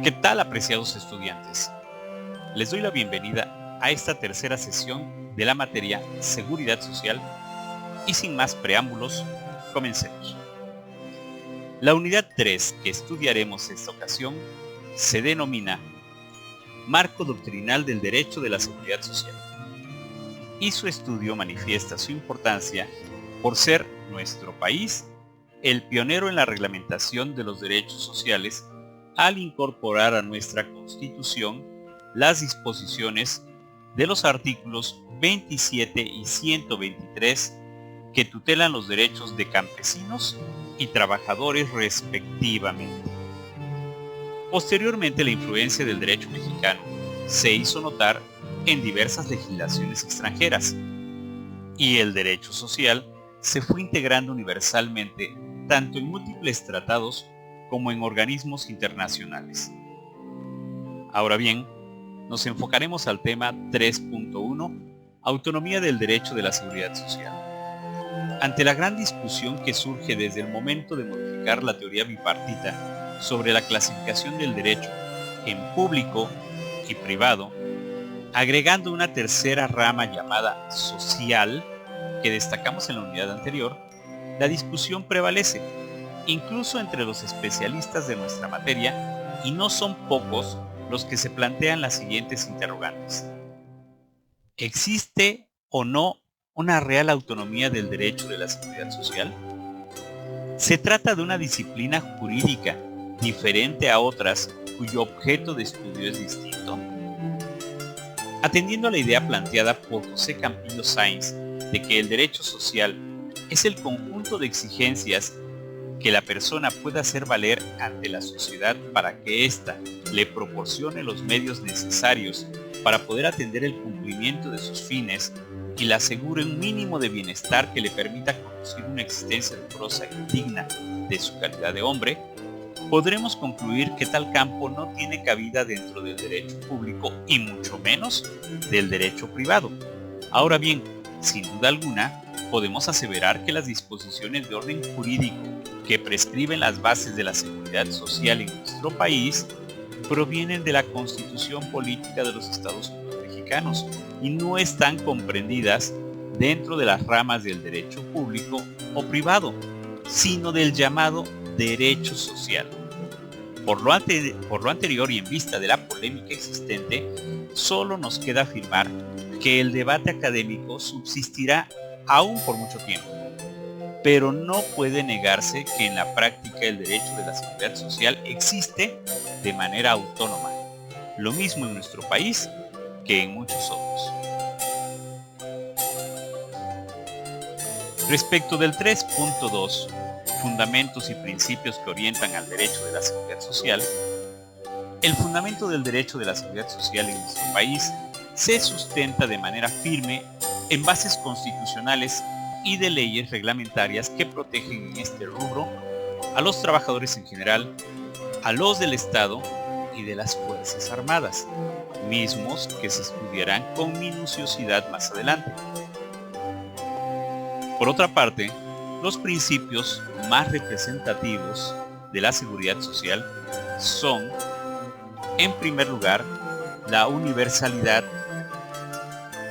¿Qué tal, apreciados estudiantes? Les doy la bienvenida a esta tercera sesión de la materia Seguridad Social y sin más preámbulos, comencemos. La unidad 3 que estudiaremos esta ocasión se denomina Marco Doctrinal del Derecho de la Seguridad Social y su estudio manifiesta su importancia por ser nuestro país el pionero en la reglamentación de los derechos sociales al incorporar a nuestra Constitución las disposiciones de los artículos 27 y 123 que tutelan los derechos de campesinos y trabajadores respectivamente. Posteriormente, la influencia del derecho mexicano se hizo notar en diversas legislaciones extranjeras y el derecho social se fue integrando universalmente tanto en múltiples tratados como en organismos internacionales. Ahora bien, nos enfocaremos al tema 3.1, Autonomía del Derecho de la Seguridad Social. Ante la gran discusión que surge desde el momento de modificar la teoría bipartita sobre la clasificación del derecho en público y privado, agregando una tercera rama llamada social, que destacamos en la unidad anterior, la discusión prevalece, incluso entre los especialistas de nuestra materia, y no son pocos los que se plantean las siguientes interrogantes. ¿Existe o no una real autonomía del derecho de la seguridad social? ¿Se trata de una disciplina jurídica diferente a otras cuyo objeto de estudio es distinto? Atendiendo a la idea planteada por José Campillo Sáenz de que el derecho social es el conjunto de exigencias que la persona pueda hacer valer ante la sociedad para que ésta le proporcione los medios necesarios para poder atender el cumplimiento de sus fines y le asegure un mínimo de bienestar que le permita conducir una existencia decorosa y digna de su calidad de hombre, podremos concluir que tal campo no tiene cabida dentro del derecho público y mucho menos del derecho privado. Ahora bien, sin duda alguna, podemos aseverar que las disposiciones de orden jurídico que prescriben las bases de la seguridad social en nuestro país provienen de la Constitución Política de los Estados Unidos Mexicanos y no están comprendidas dentro de las ramas del derecho público o privado, sino del llamado derecho social. Por lo anterior y en vista de la polémica existente, solo nos queda afirmar que el debate académico subsistirá aún por mucho tiempo, pero no puede negarse que en la práctica el derecho de la seguridad social existe de manera autónoma, lo mismo en nuestro país que en muchos otros. Respecto del 3.2, fundamentos y principios que orientan al derecho de la seguridad social, el fundamento del derecho de la seguridad social en nuestro país se sustenta de manera firme en bases constitucionales y de leyes reglamentarias que protegen en este rubro a los trabajadores en general, a los del Estado y de las Fuerzas Armadas, mismos que se estudiarán con minuciosidad más adelante. Por otra parte, los principios más representativos de la seguridad social son, en primer lugar, la universalidad,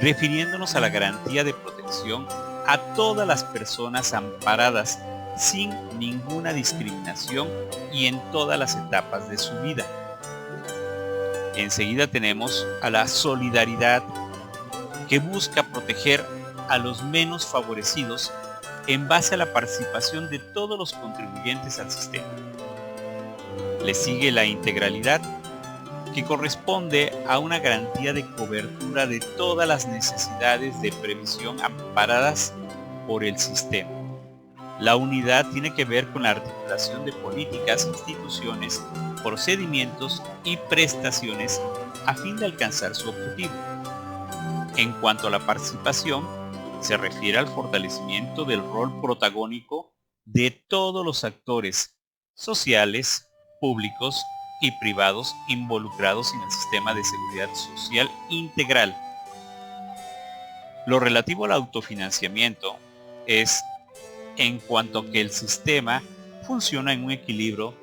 refiriéndonos a la garantía de protección a todas las personas amparadas sin ninguna discriminación y en todas las etapas de su vida. Enseguida tenemos a la solidaridad, que busca proteger a los menos favorecidos en base a la participación de todos los contribuyentes al sistema. Le sigue la integralidad, que corresponde a una garantía de cobertura de todas las necesidades de previsión amparadas por el sistema. La unidad tiene que ver con la articulación de políticas, instituciones, procedimientos y prestaciones a fin de alcanzar su objetivo. En cuanto a la participación, se refiere al fortalecimiento del rol protagónico de todos los actores sociales, públicos y privados involucrados en el sistema de seguridad social integral. Lo relativo al autofinanciamiento es en cuanto a que el sistema funciona en un equilibrio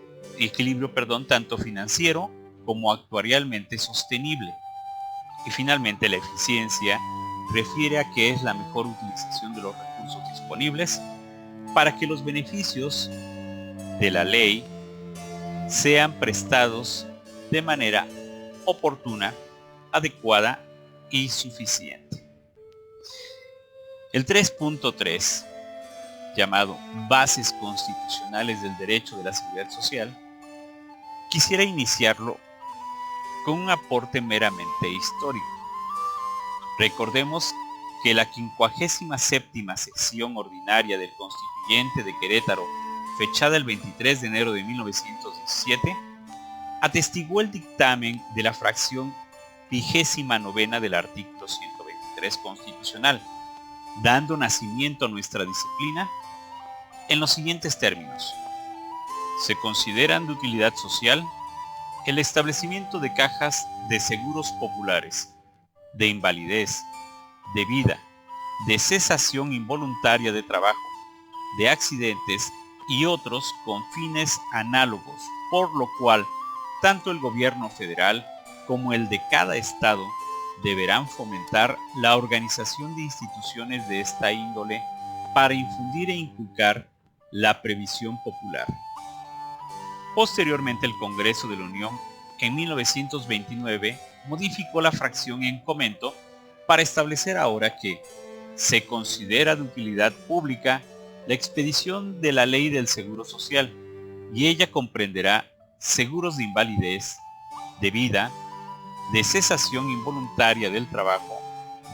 tanto financiero como actuarialmente sostenible. Y finalmente, la eficiencia refiere a que es la mejor utilización de los recursos disponibles para que los beneficios de la ley sean prestados de manera oportuna, adecuada y suficiente. El 3.3, llamado Bases Constitucionales del Derecho de la Seguridad Social, quisiera iniciarlo con un aporte meramente histórico. Recordemos que la 57ª sesión ordinaria del Constituyente de Querétaro, fechada el 23 de enero de 1917, atestiguó el dictamen de la fracción 29ª del artículo 123 constitucional, dando nacimiento a nuestra disciplina en los siguientes términos. Se consideran de utilidad social el establecimiento de cajas de seguros populares, de invalidez, de vida, de cesación involuntaria de trabajo, de accidentes y otros con fines análogos, por lo cual tanto el gobierno federal como el de cada estado deberán fomentar la organización de instituciones de esta índole para infundir e inculcar la previsión popular. Posteriormente, el Congreso de la Unión, en 1929, modificó la fracción en comento para establecer ahora que se considera de utilidad pública la expedición de la Ley del Seguro Social, y ella comprenderá seguros de invalidez, de vida, de cesación involuntaria del trabajo,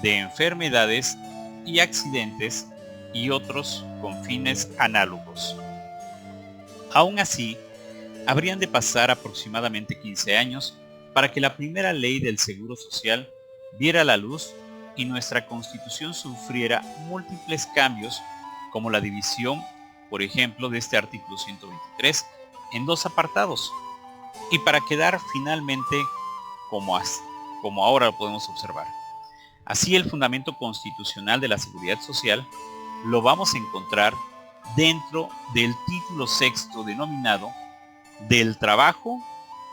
de enfermedades y accidentes y otros con fines análogos. Aún así, habrían de pasar aproximadamente 15 años para que la primera ley del Seguro Social viera la luz y nuestra Constitución sufriera múltiples cambios, como la división, por ejemplo, de este artículo 123 en dos apartados, y para quedar finalmente como ahora lo podemos observar. Así, el fundamento constitucional de la seguridad social lo vamos a encontrar dentro del título sexto denominado del trabajo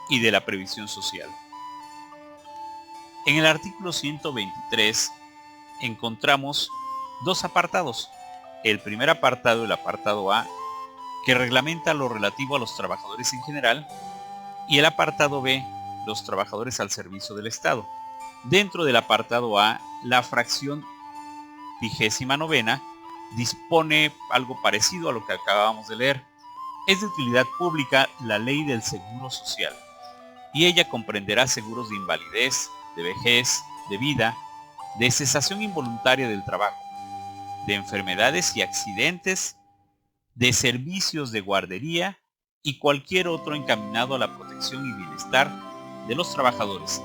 y de la previsión social. En el artículo 123 encontramos dos apartados. El primer apartado, el apartado A, que reglamenta lo relativo a los trabajadores en general, y el apartado B, los trabajadores al servicio del Estado. Dentro del apartado A, la fracción 29ª dispone algo parecido a lo que acabamos de leer. Es de utilidad pública la Ley del Seguro Social, y ella comprenderá seguros de invalidez, de vejez, de vida, de cesación involuntaria del trabajo, de enfermedades y accidentes, de servicios de guardería y cualquier otro encaminado a la protección y bienestar de los trabajadores,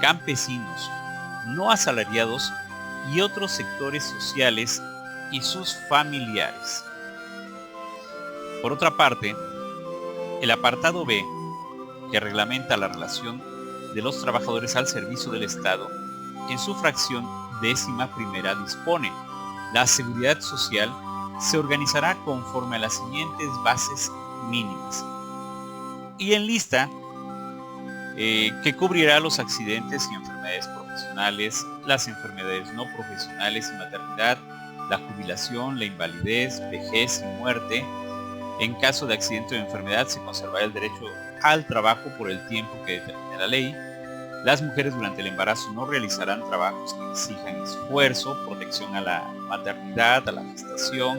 campesinos, no asalariados y otros sectores sociales y sus familiares. Por otra parte, el apartado B, que reglamenta la relación de los trabajadores al servicio del Estado, en su fracción 11ª dispone: la seguridad social se organizará conforme a las siguientes bases mínimas, y enlista que cubrirá los accidentes y enfermedades profesionales, las enfermedades no profesionales y maternidad, la jubilación, la invalidez, vejez y muerte. En caso de accidente o enfermedad, se conservará el derecho al trabajo por el tiempo que determine la ley. Las mujeres durante el embarazo no realizarán trabajos que exijan esfuerzo, protección a la maternidad, a la gestación.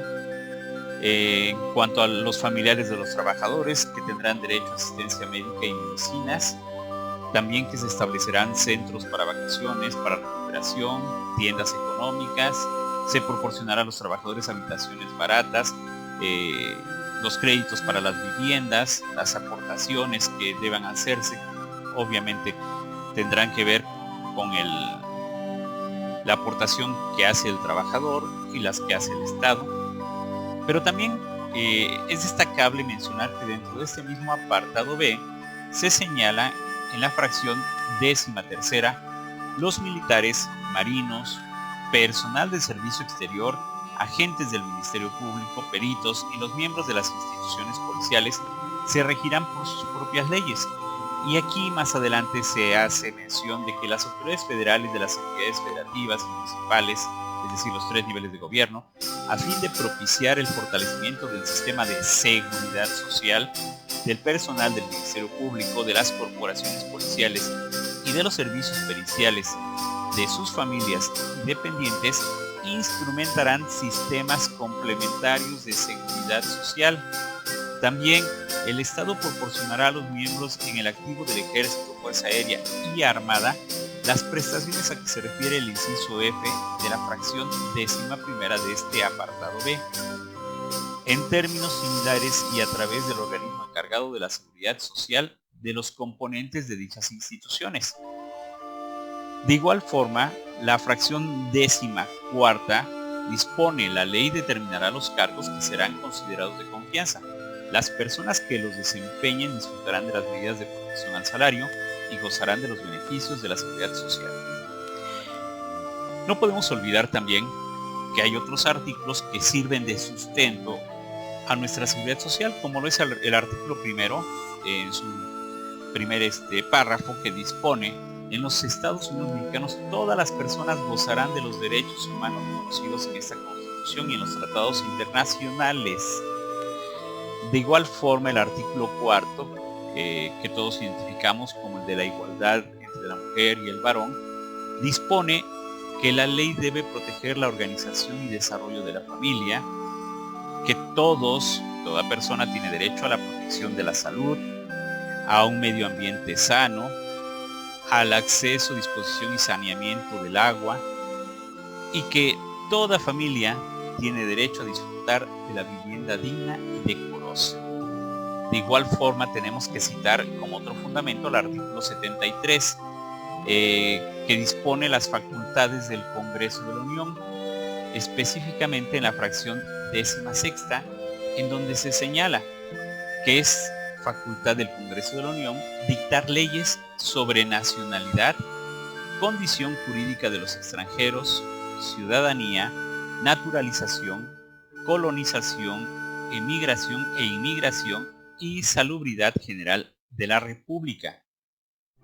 En cuanto a los familiares de los trabajadores, que tendrán derecho a asistencia médica y medicinas. También que se establecerán centros para vacaciones, para recuperación, tiendas económicas. Se proporcionará a los trabajadores habitaciones baratas, los créditos para las viviendas, las aportaciones que deban hacerse, obviamente tendrán que ver con la aportación que hace el trabajador y las que hace el Estado. Pero también es destacable mencionar que dentro de este mismo apartado B se señala en la fracción 13ª los militares, marinos, personal del servicio exterior, agentes del Ministerio Público, peritos y los miembros de las instituciones policiales se regirán por sus propias leyes, Y aquí más adelante se hace mención de que las autoridades federales de las entidades federativas y municipales, es decir, los 3 niveles de gobierno, a fin de propiciar el fortalecimiento del sistema de seguridad social, del personal del Ministerio Público, de las corporaciones policiales y de los servicios periciales, de sus familias y dependientes, instrumentarán sistemas complementarios de seguridad social. También el Estado proporcionará a los miembros en el activo del Ejército, Fuerza Aérea y Armada las prestaciones a que se refiere el inciso F de la fracción 11ª de este apartado B, en términos similares y a través del organismo encargado de la seguridad social de los componentes de dichas instituciones. De igual forma, la fracción 14ª dispone: la ley determinará los cargos que serán considerados de confianza. Las personas que los desempeñen disfrutarán de las medidas de protección al salario y gozarán de los beneficios de la seguridad social. No podemos olvidar también que hay otros artículos que sirven de sustento a nuestra seguridad social, como lo es el artículo 1 en su primer párrafo, que dispone: en los Estados Unidos mexicanos todas las personas gozarán de los derechos humanos reconocidos en esta Constitución y en los tratados internacionales. De igual forma, el artículo 4, que todos identificamos como el de la igualdad entre la mujer y el varón, dispone que la ley debe proteger la organización y desarrollo de la familia, que toda persona tiene derecho a la protección de la salud, a un medio ambiente sano, al acceso, disposición y saneamiento del agua, y que toda familia tiene derecho a disfrutar de la vivienda digna y decorosa. De igual forma, tenemos que citar como otro fundamento el artículo 73, que dispone las facultades del Congreso de la Unión, específicamente en la fracción 16ª, en donde se señala que es facultad del Congreso de la Unión dictar leyes sobre nacionalidad, condición jurídica de los extranjeros, ciudadanía, naturalización, colonización, emigración e inmigración y salubridad general de la República.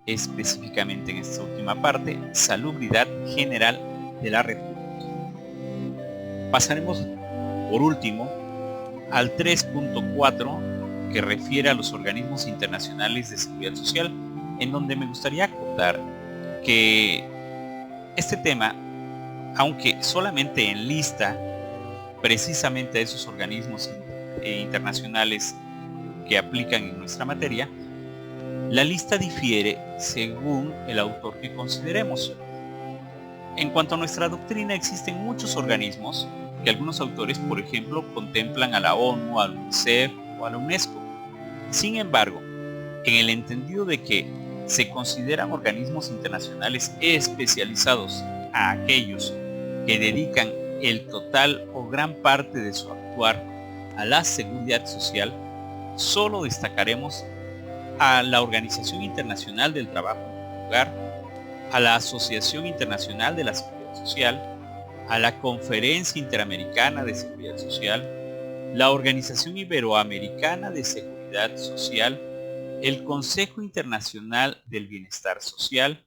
Específicamente en esta última parte, salubridad general de la República. Pasaremos por último al 3.4, que refiere a los organismos internacionales de seguridad social, en donde me gustaría acotar que este tema, aunque solamente enlista precisamente a esos organismos internacionales que aplican en nuestra materia, la lista difiere según el autor que consideremos. En cuanto a nuestra doctrina, existen muchos organismos que algunos autores, por ejemplo, contemplan a la ONU, a la UNICEF o a la UNESCO. Sin embargo, en el entendido de que se consideran organismos internacionales especializados a aquellos que dedican el total o gran parte de su actuar a la seguridad social, solo destacaremos a la Organización Internacional del Trabajo en el Hogar, a la Asociación Internacional de la Seguridad Social, a la Conferencia Interamericana de Seguridad Social, la Organización Iberoamericana de Seguridad Social, el Consejo Internacional del Bienestar Social,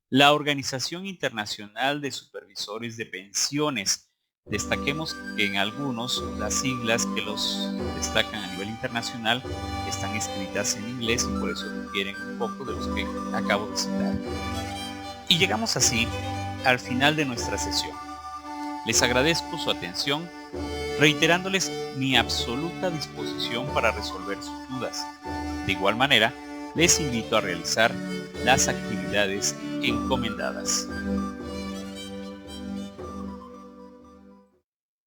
la Organización Internacional de Supervisores de Pensiones. Destaquemos que en algunos las siglas que los destacan a nivel internacional están escritas en inglés y por eso difieren un poco de los que acabo de citar. Y llegamos así al final de nuestra sesión. Les agradezco su atención, reiterándoles mi absoluta disposición para resolver sus dudas. De igual manera, les invito a realizar las actividades encomendadas.